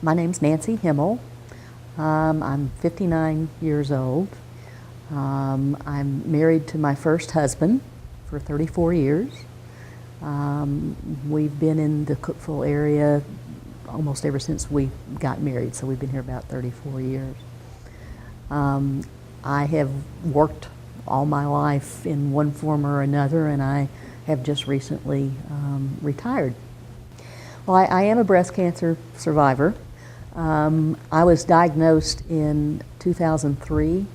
My name's Nancy Himell. I'm 59 years old. I'm married to my first husband for 34 years. We've been in the Cookeville area almost ever since we got married, so we've been here about 34 years. I have worked all my life in one form or another, and I have just recently retired. Well, I am a breast cancer survivor. I was diagnosed in 2003,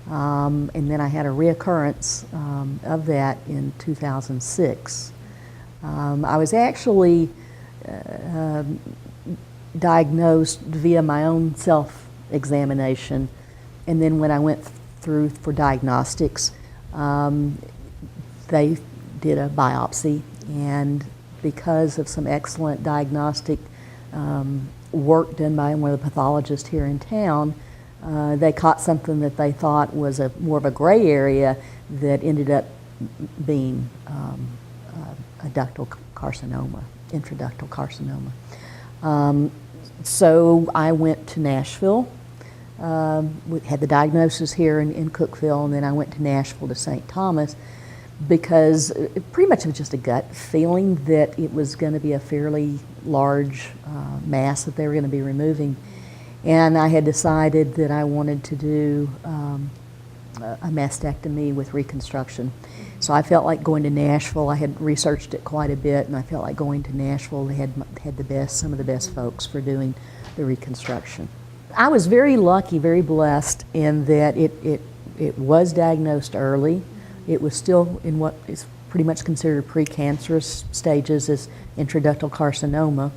and then I had a reoccurrence of that in 2006. I was actually diagnosed via my own self-examination, and then when I went through for diagnostics, they did a biopsy, and because of some excellent diagnostic work done by one of the pathologists here in town, they caught something that they thought was more of a gray area that ended up being a ductal carcinoma, intraductal carcinoma. So I went to Nashville. We had the diagnosis here in Cookeville, and then I went to Nashville to St. Thomas because pretty much it was just a gut feeling that it was going to be a fairly large mass that they were going to be removing. And I had decided that I wanted to do a mastectomy with reconstruction. So I felt like going to Nashville. I had researched it quite a bit, and I felt like going to Nashville. They had some of the best folks for doing the reconstruction. I was very lucky, very blessed in that it was diagnosed early. It was still in what is pretty much considered precancerous stages as intraductal carcinoma.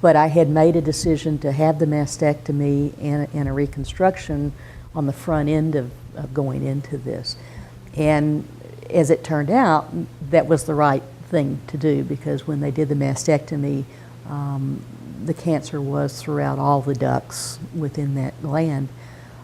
But I had made a decision to have the mastectomy and a reconstruction on the front end of going into this. And as it turned out, that was the right thing to do, because when they did the mastectomy, the cancer was throughout all the ducts within that gland.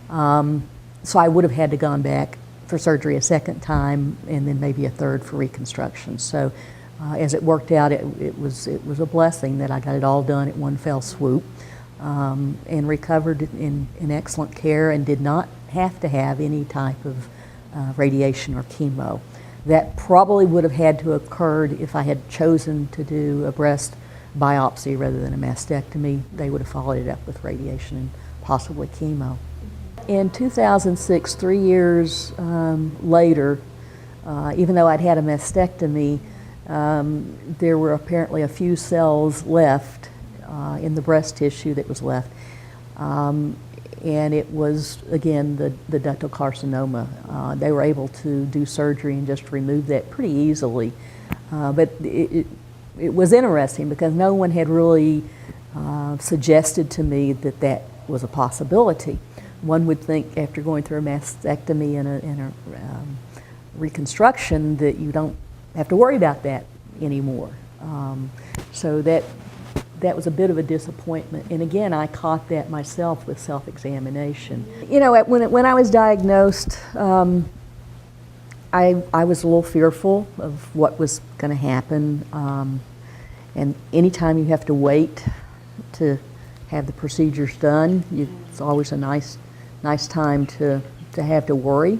So I would have had to gone back for surgery a second time, and then maybe a third for reconstruction. So as it worked out, it was a blessing that I got it all done at one fell swoop, and recovered in excellent care, and did not have to have any type of radiation or chemo. That probably would have had to have occurred if I had chosen to do a breast biopsy rather than a mastectomy. They would have followed it up with radiation and possibly chemo. In 2006, 3 years later, even though I'd had a mastectomy, there were apparently a few cells left in the breast tissue that was left. And it was, again, the ductal carcinoma. They were able to do surgery and just remove that pretty easily. But it was interesting because no one had really suggested to me that that was a possibility. One would think after going through a mastectomy and a reconstruction that you don't have to worry about that anymore. So that was a bit of a disappointment. And again, I caught that myself with self-examination. You know, when I was diagnosed, I was a little fearful of what was going to happen. And anytime you have to wait to have the procedures done, it's always a nice time to have to worry.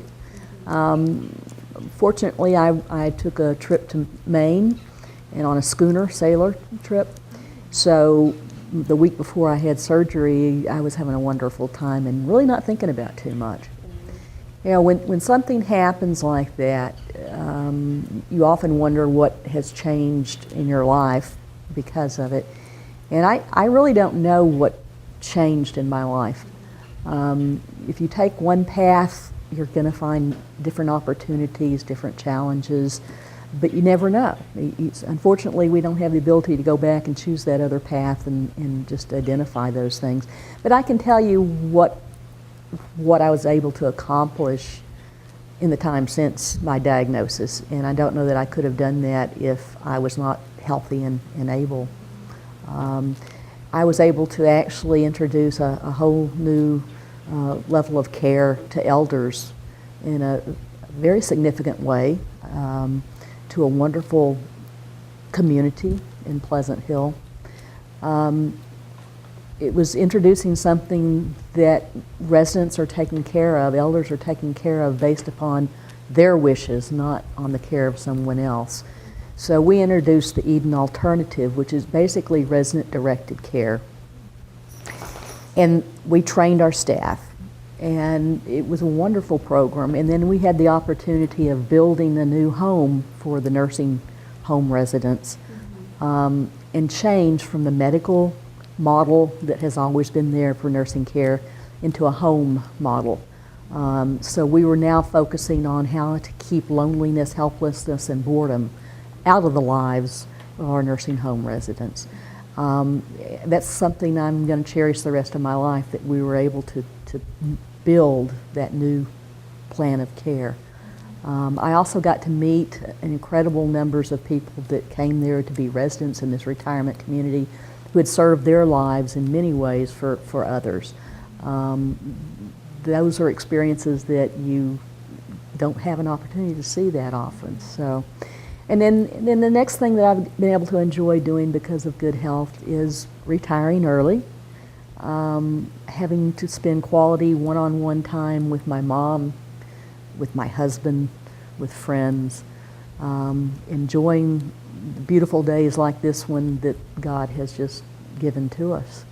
Fortunately, I took a trip to Maine, and on a schooner sailor trip. So the week before I had surgery, I was having a wonderful time and really not thinking about too much. You know, when something happens like that, you often wonder what has changed in your life because of it. And I really don't know what changed in my life. If you take one path, you're going to find different opportunities, different challenges, but you never know. Unfortunately, we don't have the ability to go back and choose that other path and just identify those things. But I can tell you what I was able to accomplish in the time since my diagnosis, and I don't know that I could have done that if I was not healthy and able. I was able to actually introduce a whole new level of care to elders in a very significant way, to a wonderful community in Pleasant Hill. it was introducing something that residents are taken care of, elders are taken care of based upon their wishes, not on the care of someone else. So we introduced the Eden Alternative, which is basically resident-directed care. And we trained our staff, and it was a wonderful program. And then we had the opportunity of building a new home for the nursing home residents, and change from the medical model that has always been there for nursing care into a home model. So we were now focusing on how to keep loneliness, helplessness, and boredom out of the lives of our nursing home residents. That's something I'm going to cherish the rest of my life, that we were able to build that new plan of care. I also got to meet incredible numbers of people that came there to be residents in this retirement community who had served their lives in many ways for others. Those are experiences that you don't have an opportunity to see that often. So, and then the next thing that I've been able to enjoy doing because of good health is retiring early, having to spend quality one-on-one time with my mom, with my husband, with friends, enjoying beautiful days like this one that God has just given to us.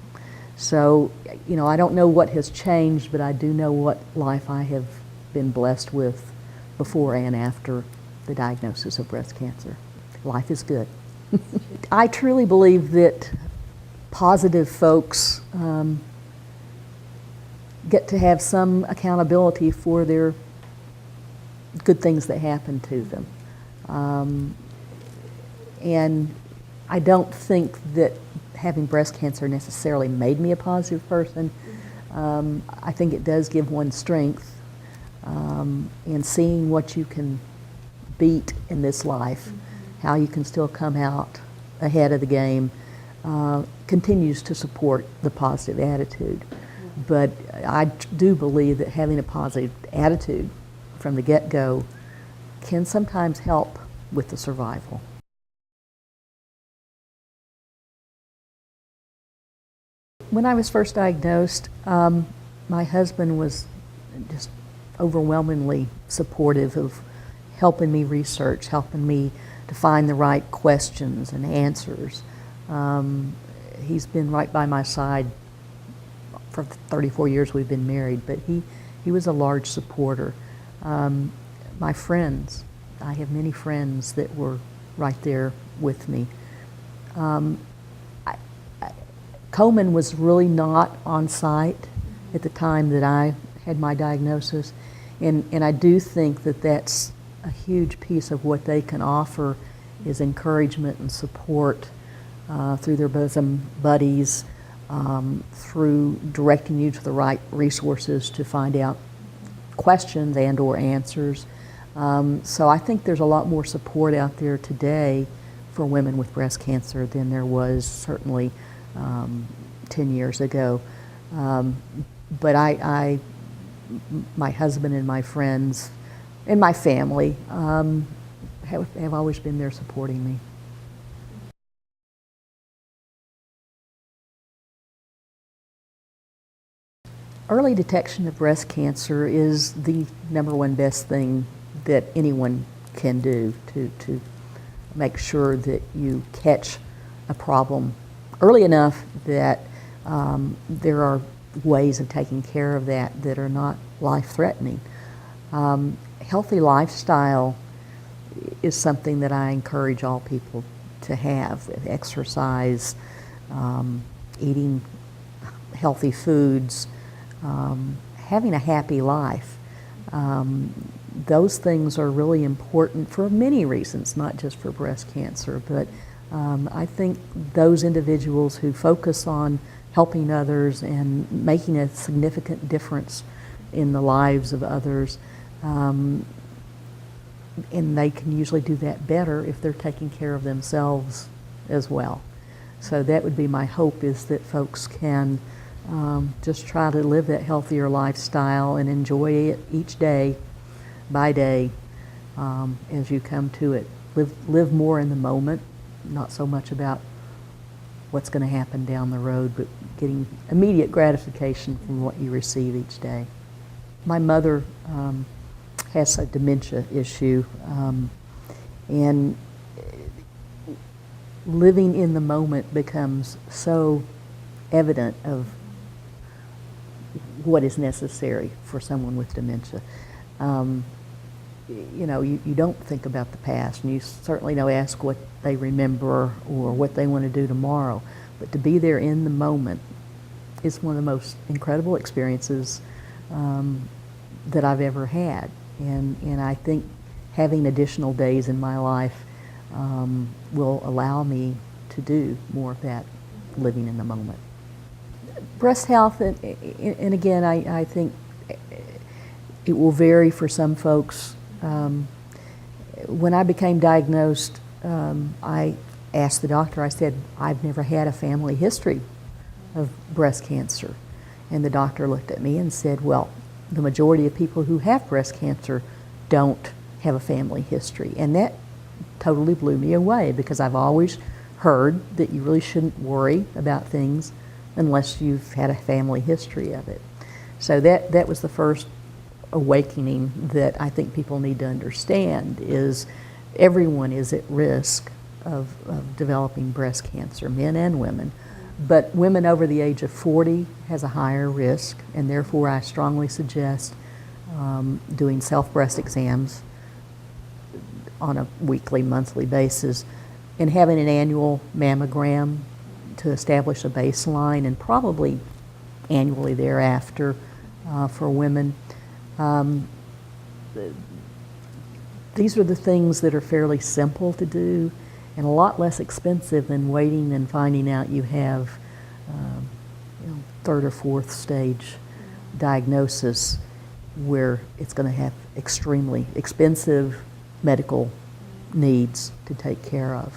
So, you know, I don't know what has changed, but I do know what life I have been blessed with before and after the diagnosis of breast cancer. Life is good. I truly believe that positive folks get to have some accountability for their good things that happen to them. And I don't think that having breast cancer necessarily made me a positive person. I think it does give one strength, and seeing what you can beat in this life, how you can still come out ahead of the game, continues to support the positive attitude. But I do believe that having a positive attitude from the get-go can sometimes help with the survival. When I was first diagnosed, my husband was just overwhelmingly supportive of helping me research, helping me to find the right questions and answers. He's been right by my side for the 34 years we've been married, but he was a large supporter. My friends, I have many friends that were right there with me. Komen was really not on site at the time that I had my diagnosis, and I do think that that's a huge piece of what they can offer is encouragement and support through their bosom buddies, through directing you to the right resources to find out questions and or answers. So I think there's a lot more support out there today for women with breast cancer than there was certainly 10 years ago. But my husband and my friends and my family have always been there supporting me. Early detection of breast cancer is the number one best thing that anyone can do to make sure that you catch a problem early enough that there are ways of taking care of that are not life-threatening. Healthy lifestyle is something that I encourage all people to have. Exercise, eating healthy foods, having a happy life. Those things are really important for many reasons, not just for breast cancer, but I think those individuals who focus on helping others and making a significant difference in the lives of others, and they can usually do that better if they're taking care of themselves as well. So that would be my hope, is that folks can just try to live that healthier lifestyle and enjoy it each day by day as you come to it. Live more in the moment, not so much about what's going to happen down the road, but getting immediate gratification from what you receive each day. My mother has a dementia issue, and living in the moment becomes so evident of what is necessary for someone with dementia. You know, you don't think about the past, and you certainly don't ask what they remember or what they want to do tomorrow. But to be there in the moment is one of the most incredible experiences that I've ever had. And I think having additional days in my life will allow me to do more of that living in the moment. Breast health, and again, I think it will vary for some folks. When I became diagnosed, I asked the doctor, I said, I've never had a family history of breast cancer. And the doctor looked at me and said, well, the majority of people who have breast cancer don't have a family history. And that totally blew me away, because I've always heard that you really shouldn't worry about things unless you've had a family history of it. So that was the first awakening that I think people need to understand, is everyone is at risk of developing breast cancer, men and women. But women over the age of 40 has a higher risk, and therefore I strongly suggest doing self-breast exams on a weekly, monthly basis, and having an annual mammogram to establish a baseline, and probably annually thereafter for women. These are the things that are fairly simple to do and a lot less expensive than waiting and finding out you have third or fourth stage diagnosis, where it's going to have extremely expensive medical needs to take care of.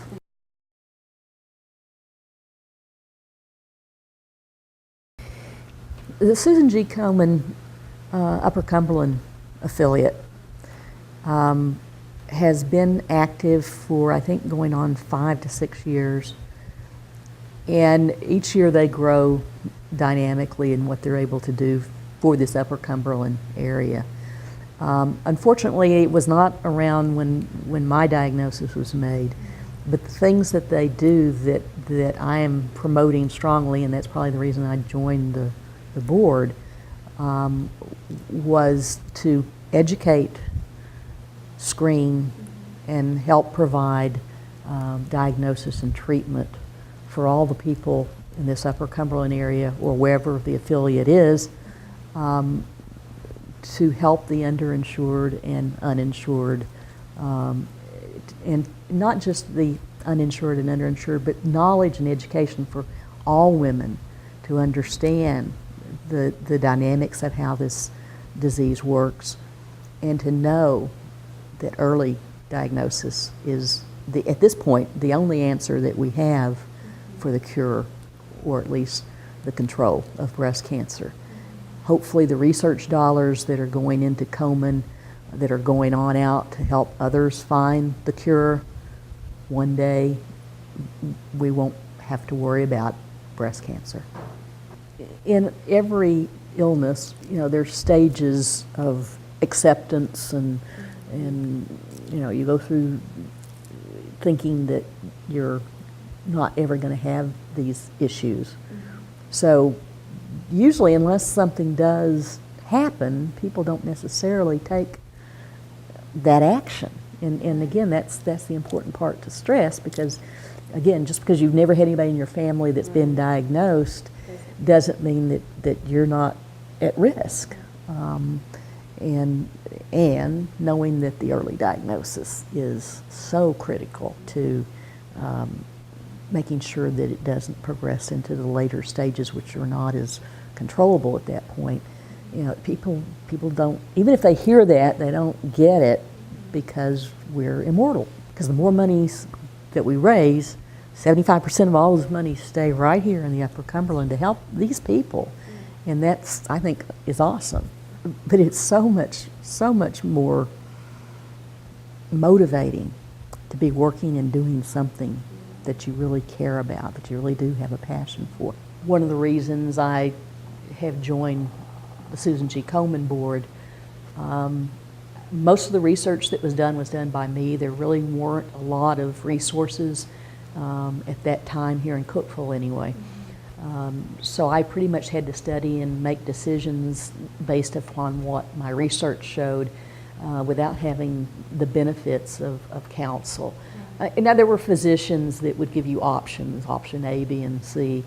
The Susan G. Komen Upper Cumberland affiliate has been active for, I think, going on 5 to 6 years. And each year they grow dynamically in what they're able to do for this Upper Cumberland area. Unfortunately, it was not around when my diagnosis was made, but the things that they do that I am promoting strongly, and that's probably the reason I joined the board, was to educate, screen, and help provide diagnosis and treatment for all the people in this Upper Cumberland area, or wherever the affiliate is, to help the underinsured and uninsured, and not just the uninsured and underinsured, but knowledge and education for all women to understand the dynamics of how this disease works, and to know that early diagnosis is, at this point, the only answer that we have for the cure, or at least the control of breast cancer. Hopefully the research dollars that are going into Komen, that are going on out to help others find the cure, one day we won't have to worry about breast cancer. In every illness, there's stages of acceptance, and you go through thinking that you're not ever going to have these issues. So usually, unless something does happen, people don't necessarily take that action. And again, that's the important part to stress, because again, just because you've never had anybody in your family that's been diagnosed doesn't mean that you're not at risk. And knowing that the early diagnosis is so critical to making sure that it doesn't progress into the later stages, which are not as controllable at that point. People don't, even if they hear that, they don't get it, because we're immortal. Because the more monies that we raise, 75% of all those monies stay right here in the Upper Cumberland to help these people. And that's, I think, is awesome. But it's so much more motivating to be working and doing something that you really care about, that you really do have a passion for. One of the reasons I have joined the Susan G. Komen board, most of the research that was done by me. There really weren't a lot of resources at that time here in Cookeville anyway. So I pretty much had to study and make decisions based upon what my research showed without having the benefits of counsel. Now there were physicians that would give you options, option A, B, and C,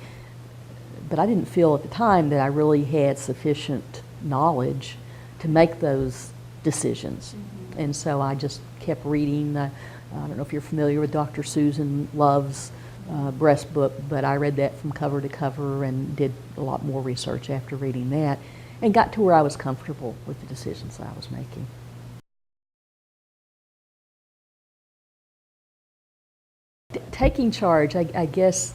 but I didn't feel at the time that I really had sufficient knowledge to make those decisions. And so I just kept reading. I don't know if you're familiar with Dr. Susan Love's breast book, but I read that from cover to cover and did a lot more research after reading that and got to where I was comfortable with the decisions I was making. Taking charge, I guess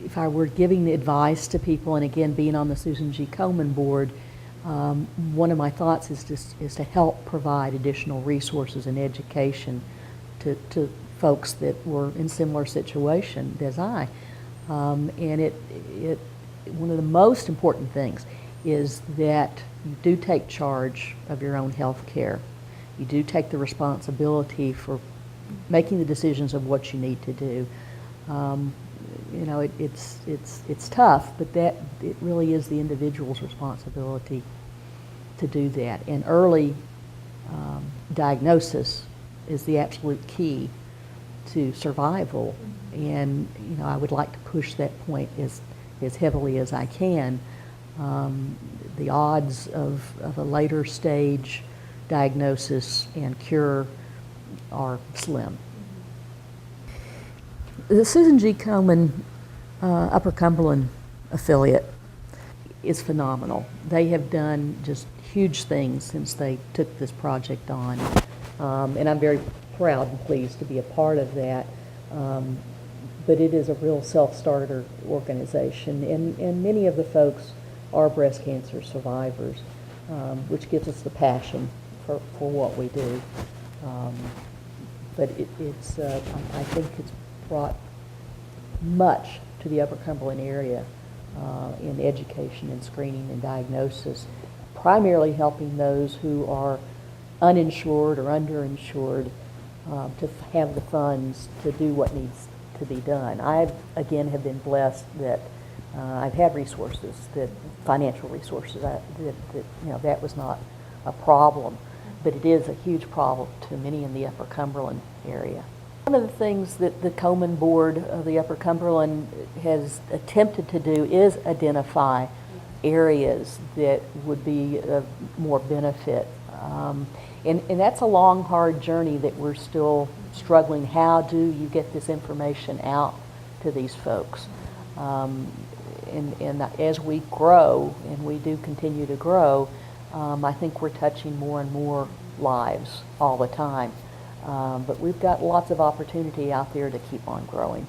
if I were giving the advice to people, and again being on the Susan G. Komen board, one of my thoughts is to help provide additional resources and education to folks that were in similar situation as I. And one of the most important things is that you do take charge of your own health care. You do take the responsibility for making the decisions of what you need to do. You know, it's tough, but it really is the individual's responsibility to do that. And early diagnosis is the absolute key to survival. And you know, I would like to push that point as heavily as I can. The odds of a later stage diagnosis and cure are slim. The Susan G. Komen Upper Cumberland affiliate is phenomenal. They have done just huge things since they took this project on. And I'm very proud and pleased to be a part of that. But it is a real self-starter organization, and many of the folks are breast cancer survivors, which gives us the passion for what we do. But I think it's brought much to the Upper Cumberland area in education and screening and diagnosis, primarily helping those who are uninsured or underinsured to have the funds to do what needs to be done. I, again, have been blessed that I've had resources, financial resources, that was not a problem, but it is a huge problem to many in the Upper Cumberland area. One of the things that the Komen board of the Upper Cumberland has attempted to do is identify areas that would be of more benefit. And that's a long, hard journey that we're still struggling. How do you get this information out to these folks? And as we grow, and we do continue to grow, I think we're touching more and more lives all the time. But we've got lots of opportunity out there to keep on growing.